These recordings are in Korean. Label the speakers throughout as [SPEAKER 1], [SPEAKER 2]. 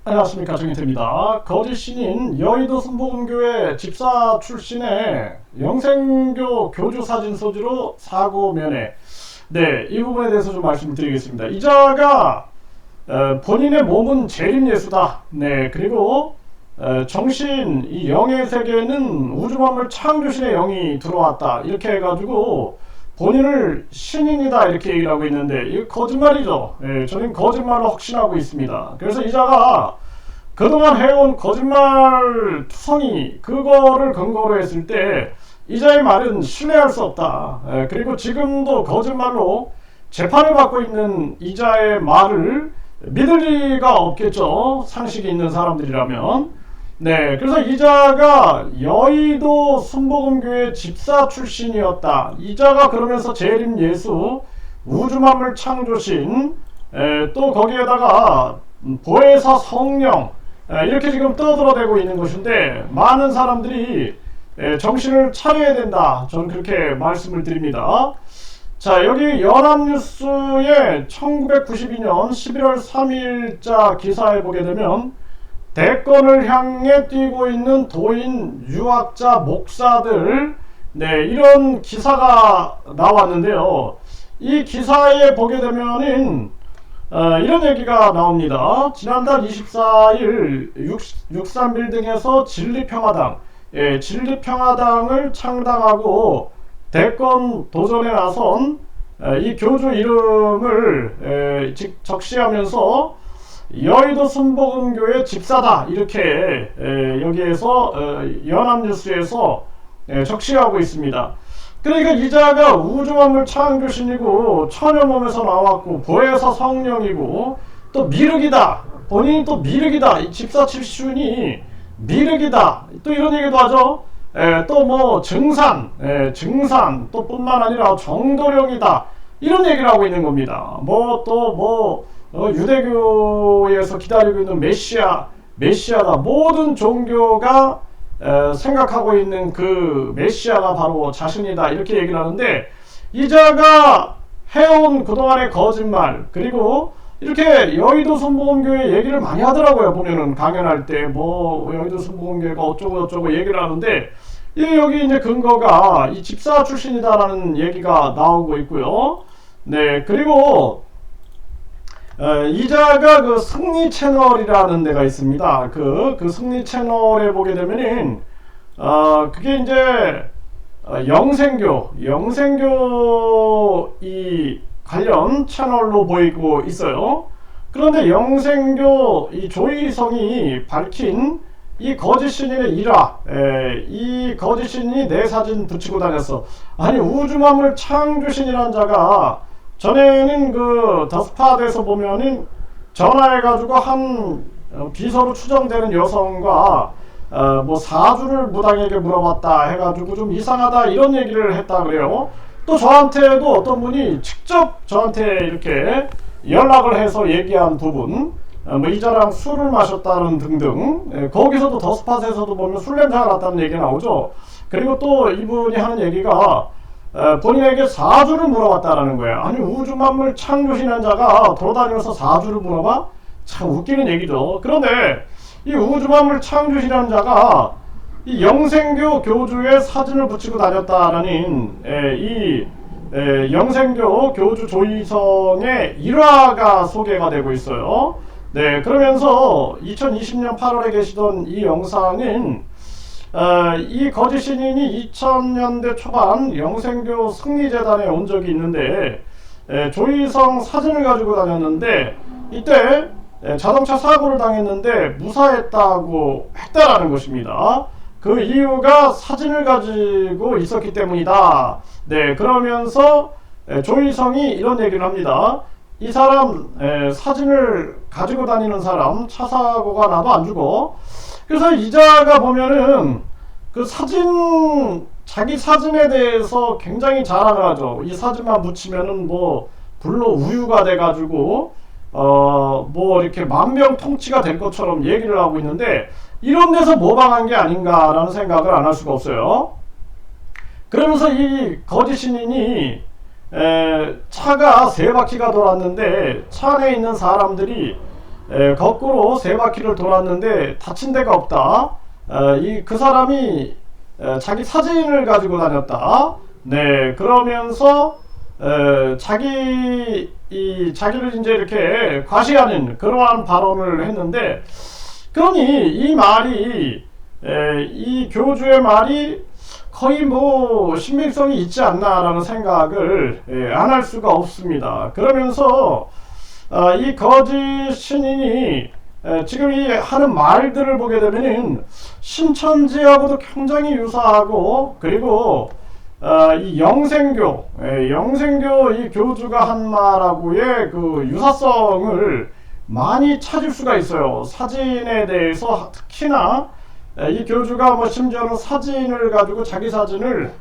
[SPEAKER 1] 안녕하십니까, 정인태입니다. 거짓 신인 여의도 순복음교회 집사 출신의 영생교 교주 사진 소지로 사고 면회. 네, 이 부분에 대해서 좀 말씀을 드리겠습니다. 이자가 본인의 몸은 재림예수다. 네, 그리고 정신, 이 영의 세계에는 우주만물 창조신의 영이 들어왔다. 이렇게 해가지고 본인을 신인이다 이렇게 얘기를 하고 있는데 이거 거짓말이죠. 저는 거짓말로 확신하고 있습니다. 그래서 이자가 그동안 해온 거짓말 투성이 그거를 근거로 했을 때 이자의 말은 신뢰할 수 없다. 그리고 지금도 거짓말로 재판을 받고 있는 이자의 말을 믿을 리가 없겠죠. 상식이 있는 사람들이라면. 네, 그래서 이자가 여의도 순복음교회 집사 출신이었다. 이자가 그러면서 재림 예수, 우주만물 창조신, 또 거기에다가 보혜사 성령, 이렇게 지금 떠들어대고 있는 것인데 많은 사람들이 정신을 차려야 된다. 저는 그렇게 말씀을 드립니다. 자, 여기 연합뉴스의 1992년 11월 3일자 기사에 보게 되면 대권을 향해 뛰고 있는 도인, 유학자, 목사들, 네, 이런 기사가 나왔는데요. 이 기사에 보게 되면은 이런 얘기가 나옵니다. 지난달 24일 63빌딩에서 진리평화당, 진리평화당을 창당하고 대권 도전에 나선 이 교주 이름을 적시하면서 여의도 순복음교회 집사다 이렇게 여기에서 연합뉴스에서 적시하고 있습니다. 그러니까 이자가 우주만물 창조신이고 천여몸에서 나왔고 보혜사 성령이고 또 미륵이다. 본인이 또 미륵이다. 이 집사 출신이 미륵이다. 또 이런 얘기도 하죠. 또 뭐 증산 또 뿐만 아니라 정도령이다. 이런 얘기를 하고 있는 겁니다. 유대교에서 기다리고 있는 메시아다. 모든 종교가 생각하고 있는 그 메시아가 바로 자신이다. 이렇게 얘기를 하는데 이자가 해온 그동안의 거짓말, 그리고 이렇게 여의도 순복음교회 얘기를 많이 하더라고요. 보면은 강연할 때 여의도 순복음교회가 어쩌고 얘기를 하는데 여기 이제 근거가 이 집사 출신이다라는 얘기가 나오고 있고요. 네, 그리고 이자가 그 승리 채널이라는 데가 있습니다. 그 승리 채널에 보게 되면은 그게 이제 영생교 이 관련 채널로 보이고 있어요. 그런데 영생교 이 조희성이 밝힌 이 거짓 신인의 일화, 이 거짓 신인이 내 사진 붙이고 다녔어. 아니, 우주만물 창조신이라는 자가 전에는 그 더스팟에서 보면은 전화해가지고 한 비서로 추정되는 여성과 사주를 무당에게 물어봤다 해가지고 좀 이상하다 이런 얘기를 했다 그래요. 또 저한테도 어떤 분이 직접 저한테 이렇게 연락을 해서 얘기한 부분, 이자랑 술을 마셨다는 등등, 거기서도 더스팟에서도 보면 술 냄새가 났다는 얘기가 나오죠. 그리고 또 이분이 하는 얘기가 본인에게 사주를 물어봤다라는 거예요. 아니, 우주만물 창조신한 자가 돌아다니면서 사주를 물어봐? 참 웃기는 얘기죠. 그런데 이 우주만물 창조신한 자가 이 영생교 교주의 사진을 붙이고 다녔다라는 이 영생교 교주 조희성의 일화가 소개가 되고 있어요. 네, 그러면서 2020년 8월에 계시던 이 영상은 이 거짓 신인이 2000년대 초반 영생교 승리재단에 온 적이 있는데 조희성 사진을 가지고 다녔는데 이때 자동차 사고를 당했는데 무사했다고 했다라는 것입니다. 그 이유가 사진을 가지고 있었기 때문이다. 네, 그러면서 조희성이 이런 얘기를 합니다. 이 사람 사진을 가지고 다니는 사람 차 사고가 나도 안 죽어. 그래서 이자가 보면은 그 자기 사진에 대해서 굉장히 자랑을 하죠. 이 사진만 붙이면은 불로 우유가 돼가지고 이렇게 만병통치가 될 것처럼 얘기를 하고 있는데 이런 데서 모방한 게 아닌가라는 생각을 안 할 수가 없어요. 그러면서 이 거짓 신인이 차가 3바퀴가 돌았는데 차 안에 있는 사람들이 거꾸로 3바퀴를 돌았는데 다친 데가 없다. 그 사람이 자기 사진을 가지고 다녔다. 네, 그러면서 자기를 이제 이렇게 과시하는 그러한 발언을 했는데, 그러니 이 말이 이 교주의 말이 거의 뭐 신빙성이 있지 않나라는 생각을 안 할 수가 없습니다. 그러면서 이 거짓 신인이 지금 이 하는 말들을 보게 되면은 신천지하고도 굉장히 유사하고, 그리고 이 영생교 이 교주가 한 말하고의 그 유사성을 많이 찾을 수가 있어요. 사진에 대해서 특히나 이 교주가 뭐 심지어는 사진을 가지고 자기 사진을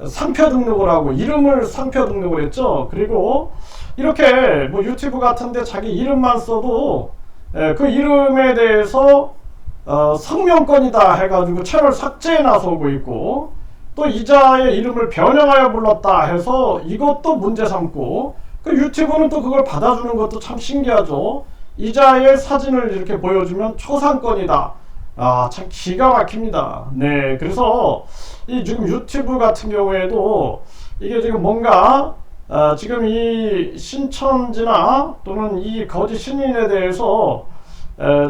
[SPEAKER 1] 상표 등록을 하고 이름을 상표 등록을 했죠. 그리고 이렇게 뭐 유튜브 같은데 자기 이름만 써도 그 이름에 대해서 성명권이다 해가지고 채널 삭제에 나서고 있고, 또 이자의 이름을 변형하여 불렀다 해서 이것도 문제 삼고, 그 유튜브는 또 그걸 받아주는 것도 참 신기하죠. 이자의 사진을 이렇게 보여주면 초상권이다. 참 기가 막힙니다. 네, 그래서 이 지금 유튜브 같은 경우에도 이게 지금 뭔가 지금 이 신천지나 또는 이 거짓 신인에 대해서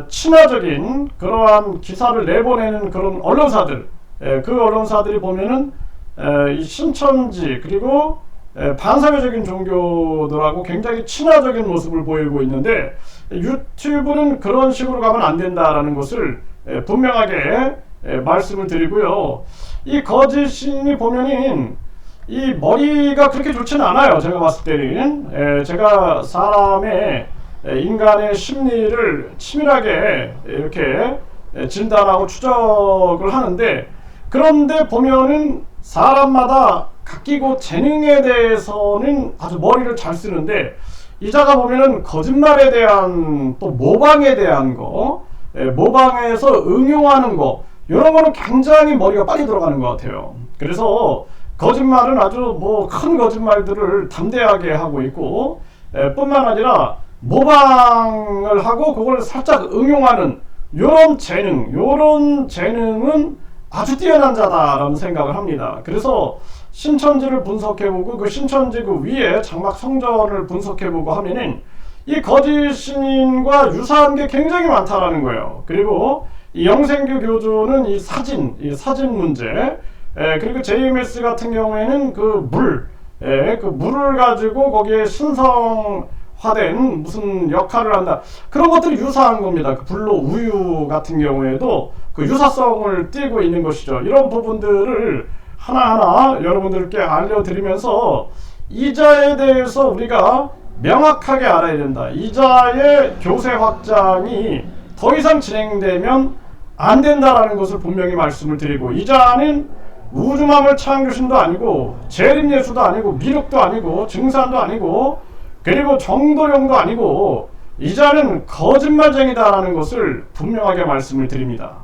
[SPEAKER 1] 친화적인 그러한 기사를 내보내는 그런 언론사들, 그 언론사들이 보면은 이 신천지 그리고 반사회적인 종교들하고 굉장히 친화적인 모습을 보이고 있는데, 유튜브는 그런 식으로 가면 안 된다라는 것을 분명하게 말씀을 드리고요. 이 거짓 신이 보면은 이 머리가 그렇게 좋지는 않아요. 제가 봤을 때는 제가 사람의 인간의 심리를 치밀하게 이렇게 진단하고 추적을 하는데, 그런데 보면은 사람마다 각기고 재능에 대해서는 아주 머리를 잘 쓰는데, 이자가 보면은 거짓말에 대한 또 모방에 대한 거, 모방해서 응용하는 거, 이런 거는 굉장히 머리가 빨리 들어가는 것 같아요. 그래서 거짓말은 아주 뭐 큰 거짓말들을 담대하게 하고 있고, 뿐만 아니라 모방을 하고 그걸 살짝 응용하는 요런 재능은 아주 뛰어난 자다라는 생각을 합니다. 그래서 신천지를 분석해보고 그 신천지 그 위에 장막 성전을 분석해보고 하면은 이 거짓 신인과 유사한 게 굉장히 많다라는 거예요. 그리고 이 영생교 교주는 이 사진 문제, 그리고 JMS 같은 경우에는 그 물을 가지고 거기에 신성화된 무슨 역할을 한다, 그런 것들이 유사한 겁니다. 그 불로 우유 같은 경우에도 그 유사성을 띠고 있는 것이죠. 이런 부분들을 하나하나 여러분들께 알려드리면서 이자에 대해서 우리가 명확하게 알아야 된다. 이자의 교세 확장이 더 이상 진행되면 안 된다라는 것을 분명히 말씀을 드리고, 이자는 우주만물 창조신도 아니고 재림예수도 아니고 미륵도 아니고 증산도 아니고 그리고 정도령도 아니고 이자는 거짓말쟁이다라는 것을 분명하게 말씀을 드립니다.